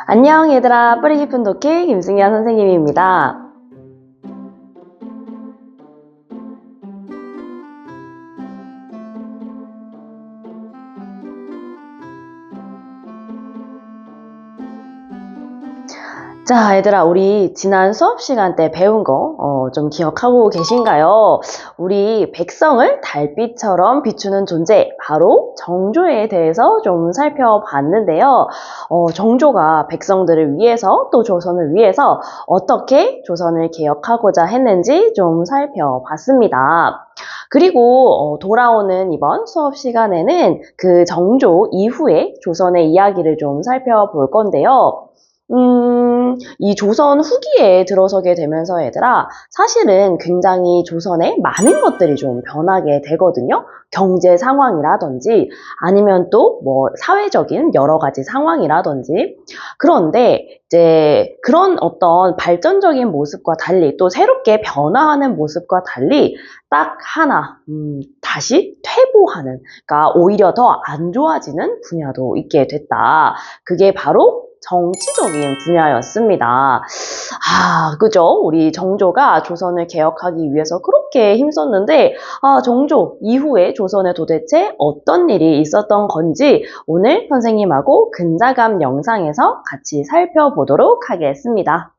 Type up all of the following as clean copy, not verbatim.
안녕 얘들아, 뿌리 깊은 독해 김승현 선생님입니다. 자, 얘들아, 우리 지난 수업 시간 때 배운 거 좀 기억하고 계신가요? 우리 백성을 달빛처럼 비추는 존재, 바로 정조에 대해서 좀 살펴봤는데요. 정조가 백성들을 위해서 또 조선을 위해서 어떻게 조선을 개혁하고자 했는지 좀 살펴봤습니다. 그리고 돌아오는 이번 수업 시간에는 그 정조 이후에 조선의 이야기를 좀 살펴볼 건데요. 이 조선 후기에 들어서게 되면서 얘들아, 사실은 굉장히 조선에 많은 것들이 좀 변하게 되거든요. 경제 상황이라든지 아니면 또 뭐 사회적인 여러 가지 상황이라든지. 그런데 이제 그런 어떤 발전적인 모습과 달리 또 새롭게 변화하는 모습과 달리 딱 하나 다시 퇴보하는, 그러니까 오히려 더 안 좋아지는 분야도 있게 됐다. 그게 바로 정치적인 분야였습니다. 그죠? 우리 정조가 조선을 개혁하기 위해서 그렇게 힘썼는데, 정조 이후에 조선에 도대체 어떤 일이 있었던 건지 오늘 선생님하고 근자감 영상에서 같이 살펴보도록 하겠습니다.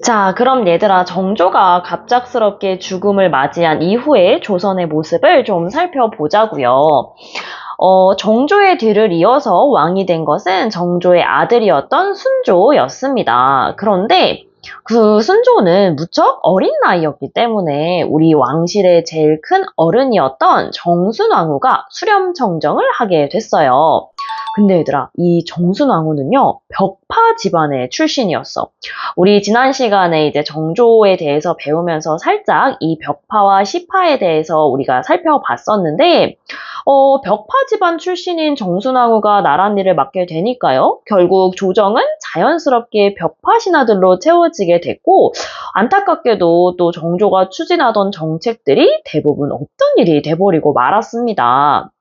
자, 그럼 얘들아, 정조가 갑작스럽게 죽음을 맞이한 이후의 조선의 모습을 좀 살펴보자고요. 정조의 뒤를 이어서 왕이 된 것은 정조의 아들이었던 순조였습니다. 그런데 그 순조는 무척 어린 나이였기 때문에 우리 왕실의 제일 큰 어른이었던 정순왕후가 수렴청정을 하게 됐어요. 근데 얘들아, 이 정순왕후는요, 벽파 집안의 출신이었어. 우리 지난 시간에 이제 정조에 대해서 배우면서 살짝 이 벽파와 시파에 대해서 우리가 살펴봤었는데, 벽파 집안 출신인 정순왕후가 나란 일을 맡게 되니까요. 결국 조정은 자연스럽게 벽파 신하들로 채워지게 됐고, 안타깝게도 또 정조가 추진하던 정책들이 대부분 없던 일이 돼버리고 말았습니다.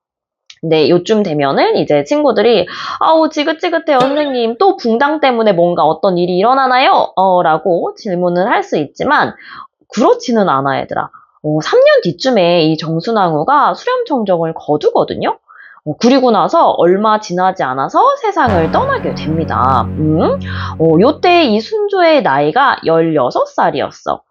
근데 요쯤 되면은 이제 친구들이 아우 지긋지긋해 선생님 또 붕당 때문에 뭔가 어떤 일이 일어나나요? 라고 질문을 할 수 있지만 그렇지는 않아 얘들아. 3년 뒤쯤에 이 정순왕후가 수렴청정을 거두거든요. 그리고 나서 얼마 지나지 않아서 세상을 떠나게 됩니다. 요때 이 순조의 나이가 16살이었어.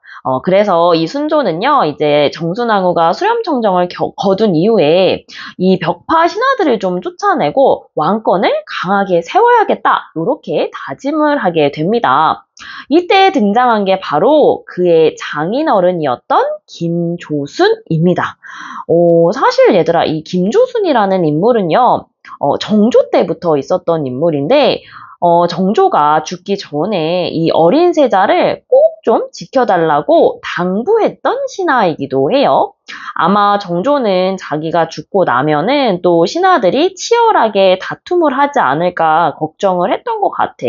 그래서 이 순조는요, 이제 정순왕후가 수렴청정을 거둔 이후에 이 벽파 신하들을 좀 쫓아내고 왕권을 강하게 세워야겠다, 이렇게 다짐을 하게 됩니다. 이때 등장한 게 바로 그의 장인어른이었던 김조순입니다. 사실 얘들아, 이 김조순이라는 인물은요, 정조 때부터 있었던 인물인데, 정조가 죽기 전에 이 어린 세자를 꼭 좀 지켜달라고 당부했던 신하이기도 해요. 아마 정조는 자기가 죽고 나면은 또 신하들이 치열하게 다툼을 하지 않을까 걱정을 했던 것 같아.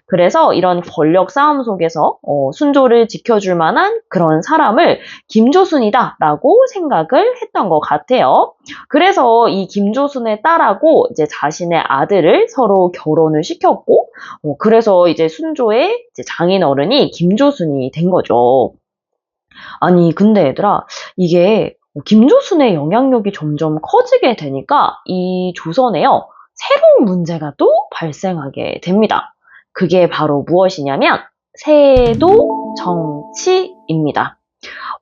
그래서 이런 권력 싸움 속에서 순조를 지켜줄 만한 그런 사람을 김조순이다라고 생각을 했던 것 같아요. 그래서 이 김조순의 딸하고 이제 자신의 아들을 서로 결혼을 시켰고, 그래서 이제 순조의 이제 장인어른이 김조순이 된 거죠. 아니, 근데 얘들아, 이게 김조순의 영향력이 점점 커지게 되니까 이 조선에요, 새로운 문제가 또 발생하게 됩니다. 그게 바로 무엇이냐면 세도 정치입니다.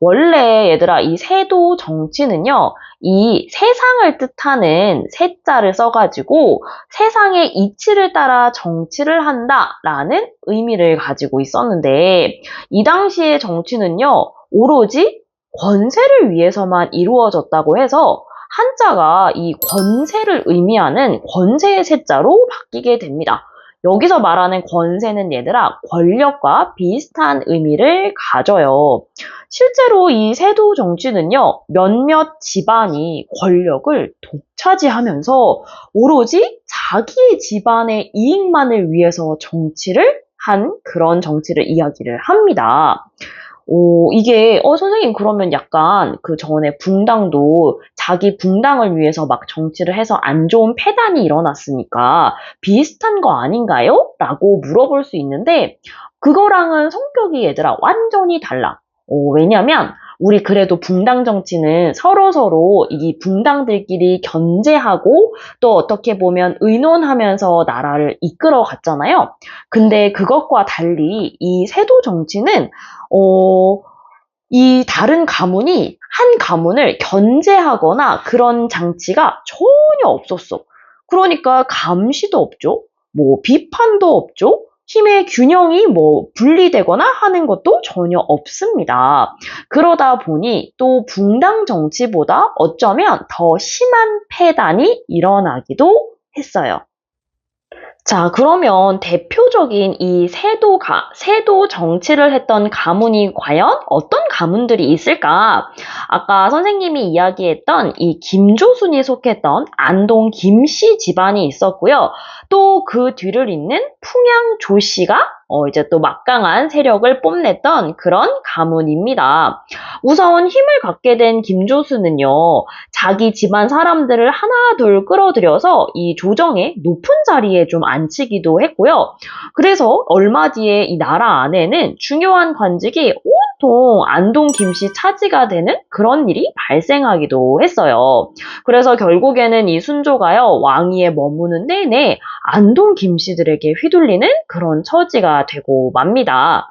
원래 얘들아, 이 세도 정치는요, 이 세상을 뜻하는 세자를 써가지고 세상의 이치를 따라 정치를 한다라는 의미를 가지고 있었는데, 이 당시의 정치는요, 오로지 권세를 위해서만 이루어졌다고 해서 한자가 이 권세를 의미하는 권세의 세자로 바뀌게 됩니다. 여기서 말하는 권세는 얘들아, 권력과 비슷한 의미를 가져요. 실제로 이 세도 정치는요, 몇몇 집안이 권력을 독차지하면서 오로지 자기의 집안의 이익만을 위해서 정치를 한 그런 정치를 이야기를 합니다. 이게, 선생님, 그러면 약간 그 전에 붕당도 자기 붕당을 위해서 막 정치를 해서 안 좋은 패단이 일어났으니까 비슷한 거 아닌가요? 라고 물어볼 수 있는데, 그거랑은 성격이 얘들아 완전히 달라. 왜냐면, 우리 그래도 붕당 정치는 서로서로 이 붕당들끼리 견제하고 또 어떻게 보면 의논하면서 나라를 이끌어 갔잖아요. 근데 그것과 달리 이 세도 정치는 이 다른 가문이 한 가문을 견제하거나 그런 장치가 전혀 없었어. 그러니까 감시도 없죠. 뭐 비판도 없죠. 힘의 균형이 뭐 분리되거나 하는 것도 전혀 없습니다. 그러다 보니 또 붕당 정치보다 어쩌면 더 심한 패단이 일어나기도 했어요. 자, 그러면 대표적인 이 세도 정치를 했던 가문이 과연 어떤 가문들이 있을까? 아까 선생님이 이야기했던 이 김조순이 속했던 안동 김씨 집안이 있었고요. 또 그 뒤를 잇는 풍양 조씨가 이제 또 막강한 세력을 뽐냈던 그런 가문입니다. 우선 힘을 갖게 된 김조순은요, 자기 집안 사람들을 하나둘 끌어들여서 이 조정의 높은 자리에 좀 앉히기도 했고요. 그래서 얼마 뒤에 이 나라 안에는 중요한 관직이 온통 안동 김씨 차지가 되는 그런 일이 발생하기도 했어요. 그래서 결국에는 이 순조가요, 왕위에 머무는 내내 안동 김씨들에게 휘둘리는 그런 처지가 되고 맙니다.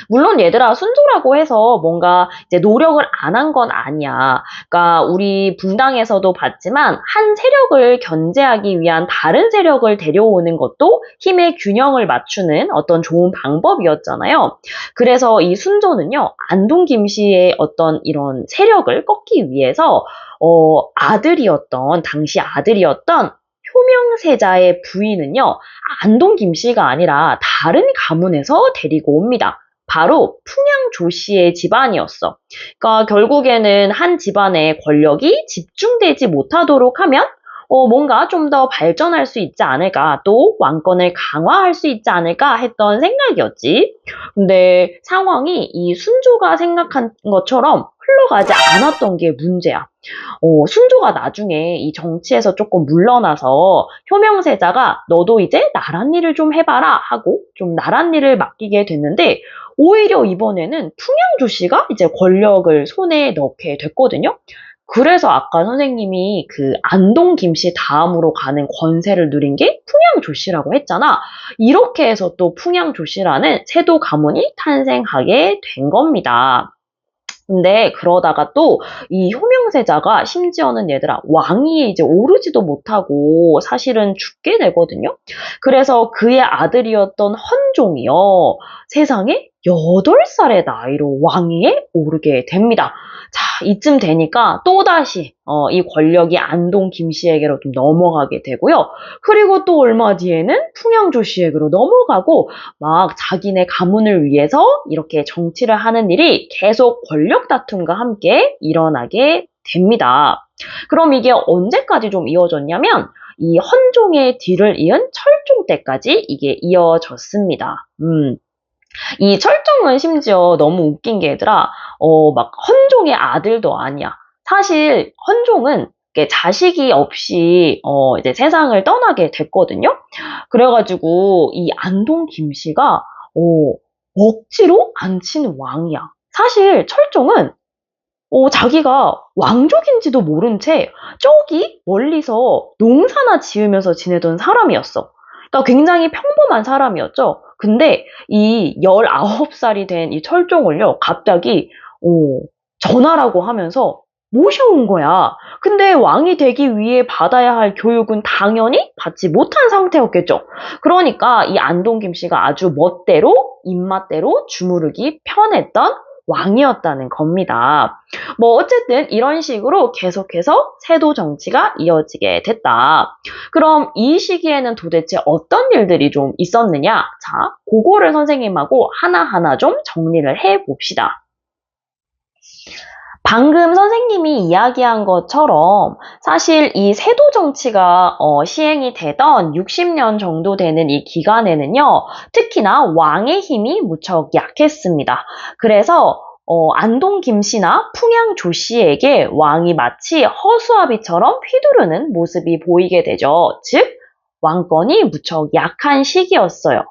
물론 얘들아, 순조라고 해서 뭔가 이제 노력을 안 한 건 아니야. 그러니까 우리 분당에서도 봤지만 한 세력을 견제하기 위한 다른 세력을 데려오는 것도 힘의 균형을 맞추는 어떤 좋은 방법이었잖아요. 그래서 이 순조는요, 안동 김씨의 어떤 이런 세력을 꺾기 위해서 당시 아들이었던 효명세자의 부인은요, 안동 김씨가 아니라 다른 가문에서 데리고 옵니다. 바로 풍양 조씨의 집안이었어. 그러니까 결국에는 한 집안의 권력이 집중되지 못하도록 하면 뭔가 좀 더 발전할 수 있지 않을까, 또 왕권을 강화할 수 있지 않을까 했던 생각이었지. 근데 상황이 이 순조가 생각한 것처럼 흘러가지 않았던 게 문제야. 순조가 나중에 이 정치에서 조금 물러나서 효명세자가 너도 이제 나란 일을 좀 해봐라 하고 좀 나란 일을 맡기게 됐는데, 오히려 이번에는 풍양조 씨가 이제 권력을 손에 넣게 됐거든요. 그래서 아까 선생님이 그 안동 김씨 다음으로 가는 권세를 누린 게 풍양조 씨라고 했잖아. 이렇게 해서 또 풍양조 씨라는 세도 가문이 탄생하게 된 겁니다. 근데 그러다가 또 이 효명세자가 심지어는 얘들아 왕위에 이제 오르지도 못하고 사실은 죽게 되거든요. 그래서 그의 아들이었던 헌종이요, 세상에 8살의 나이로 왕위에 오르게 됩니다. 자, 이쯤 되니까 또다시 이 권력이 안동 김씨에게로 좀 넘어가게 되고요. 그리고 또 얼마 뒤에는 풍양조 씨에게로 넘어가고 막 자기네 가문을 위해서 이렇게 정치를 하는 일이 계속 권력 다툼과 함께 일어나게 됩니다. 그럼 이게 언제까지 좀 이어졌냐면 이 헌종의 뒤를 이은 철종 때까지 이게 이어졌습니다. 이 철종은 심지어 너무 웃긴 게 얘들아, 막 헌종의 아들도 아니야. 사실 헌종은 이렇게 자식이 없이 이제 세상을 떠나게 됐거든요. 그래가지고 이 안동 김씨가 억지로 앉힌 왕이야. 사실 철종은 자기가 왕족인지도 모른 채 저기 멀리서 농사나 지으면서 지내던 사람이었어. 그러니까 굉장히 평범한 사람이었죠. 근데 이 19살이 된 이 철종을요, 갑자기 전하라고 하면서 모셔온 거야. 근데 왕이 되기 위해 받아야 할 교육은 당연히 받지 못한 상태였겠죠. 그러니까 이 안동 김씨가 아주 멋대로 입맛대로 주무르기 편했던 왕이었다는 겁니다. 뭐 어쨌든 이런 식으로 계속해서 세도 정치가 이어지게 됐다. 그럼 이 시기에는 도대체 어떤 일들이 좀 있었느냐? 자, 그거를 선생님하고 하나하나 좀 정리를 해 봅시다. 방금 선생님이 이야기한 것처럼 사실 이 세도 정치가 시행이 되던 60년 정도 되는 이 기간에는요, 특히나 왕의 힘이 무척 약했습니다. 그래서 안동 김씨나 풍양 조씨에게 왕이 마치 허수아비처럼 휘두르는 모습이 보이게 되죠. 즉, 왕권이 무척 약한 시기였어요.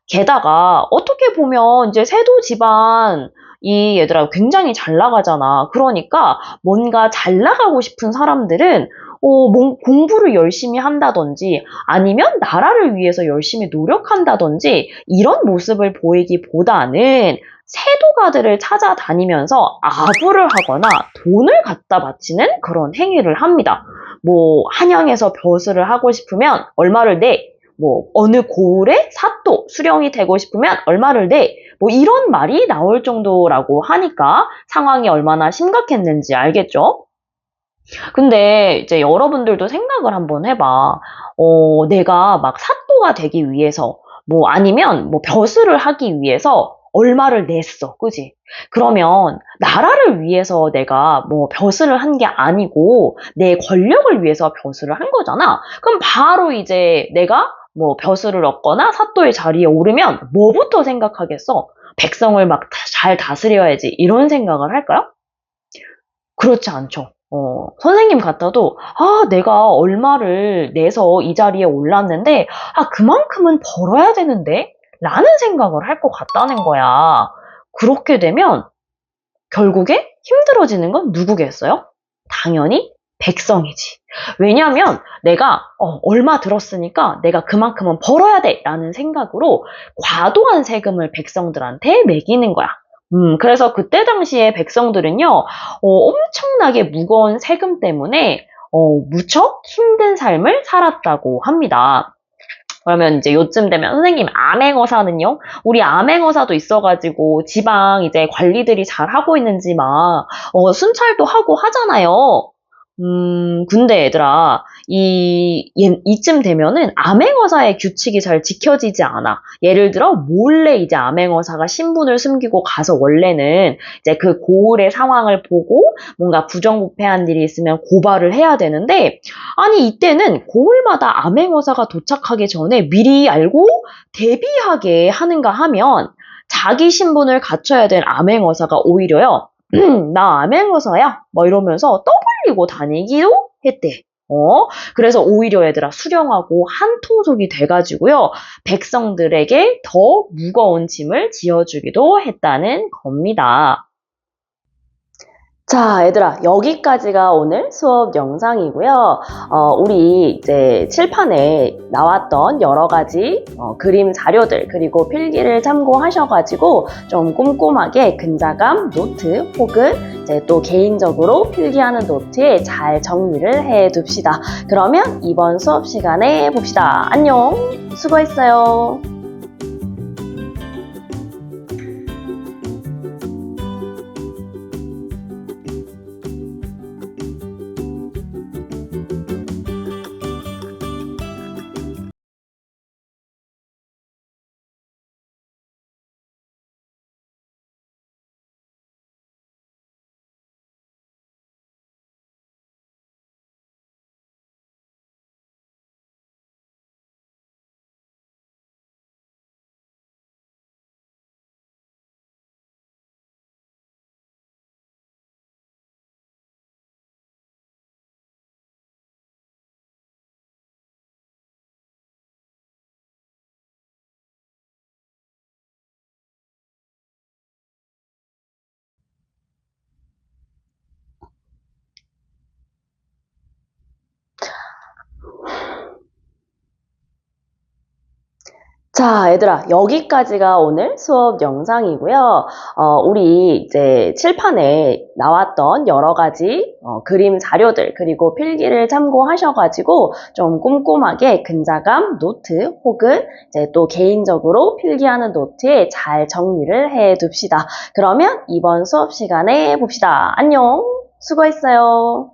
게다가 어떻게 보면 이제 세도 집안 이 얘들아 굉장히 잘 나가잖아. 그러니까 뭔가 잘 나가고 싶은 사람들은 공부를 열심히 한다든지 아니면 나라를 위해서 열심히 노력한다든지 이런 모습을 보이기보다는 세도가들을 찾아다니면서 아부를 하거나 돈을 갖다 바치는 그런 행위를 합니다. 뭐 한양에서 벼슬을 하고 싶으면 얼마를 내? 뭐 어느 고을에 사또 수령이 되고 싶으면 얼마를 내? 뭐 이런 말이 나올 정도라고 하니까 상황이 얼마나 심각했는지 알겠죠? 근데 이제 여러분들도 생각을 한번 해봐. 내가 막 사또가 되기 위해서 뭐 아니면 뭐 벼슬을 하기 위해서 얼마를 냈어. 그지? 그러면 나라를 위해서 내가 뭐 벼슬을 한 게 아니고 내 권력을 위해서 벼슬을 한 거잖아. 그럼 바로 이제 내가 뭐 벼슬을 얻거나 사또의 자리에 오르면 뭐부터 생각하겠어? 백성을 막 잘 다스려야지 이런 생각을 할까요? 그렇지 않죠. 선생님 같아도, 내가 얼마를 내서 이 자리에 올랐는데, 그만큼은 벌어야 되는데? 라는 생각을 할 것 같다는 거야. 그렇게 되면, 결국에 힘들어지는 건 누구겠어요? 당연히 백성이지. 왜냐하면 내가 얼마 들었으니까 내가 그만큼은 벌어야 돼 라는 생각으로 과도한 세금을 백성들한테 매기는 거야. 그래서 그때 당시에 백성들은요, 엄청나게 무거운 세금 때문에 무척 힘든 삶을 살았다고 합니다. 그러면 이제 요쯤 되면 선생님 암행어사는요? 우리 암행어사도 있어가지고 지방 이제 관리들이 잘 하고 있는지 막 순찰도 하고 하잖아요. 근데 얘들아, 이쯤 되면은 암행어사의 규칙이 잘 지켜지지 않아. 예를 들어, 몰래 이제 암행어사가 신분을 숨기고 가서 원래는 이제 그 고을의 상황을 보고 뭔가 부정부패한 일이 있으면 고발을 해야 되는데, 아니, 이때는 고을마다 암행어사가 도착하기 전에 미리 알고 대비하게 하는가 하면 자기 신분을 갖춰야 될 암행어사가 오히려요, 나 암행어사야? 막 이러면서 떠벌리고 다니기도 했대. 그래서 오히려 얘들아 수령하고 한통속이 돼가지고요. 백성들에게 더 무거운 짐을 지어주기도 했다는 겁니다. 자, 얘들아, 여기까지가 오늘 수업 영상이고요. 우리 이제 칠판에 나왔던 여러 가지 그림 자료들 그리고 필기를 참고하셔가지고 좀 꼼꼼하게 근자감 노트 혹은 이제 또 개인적으로 필기하는 노트에 잘 정리를 해둡시다. 그러면 이번 수업 시간에 봅시다. 안녕, 수고했어요. 자, 얘들아, 여기까지가 오늘 수업 영상이고요. 우리 이제 칠판에 나왔던 여러 가지 그림 자료들 그리고 필기를 참고하셔가지고 좀 꼼꼼하게 근자감 노트 혹은 이제 또 개인적으로 필기하는 노트에 잘 정리를 해둡시다. 그러면 이번 수업 시간에 봅시다. 안녕, 수고했어요.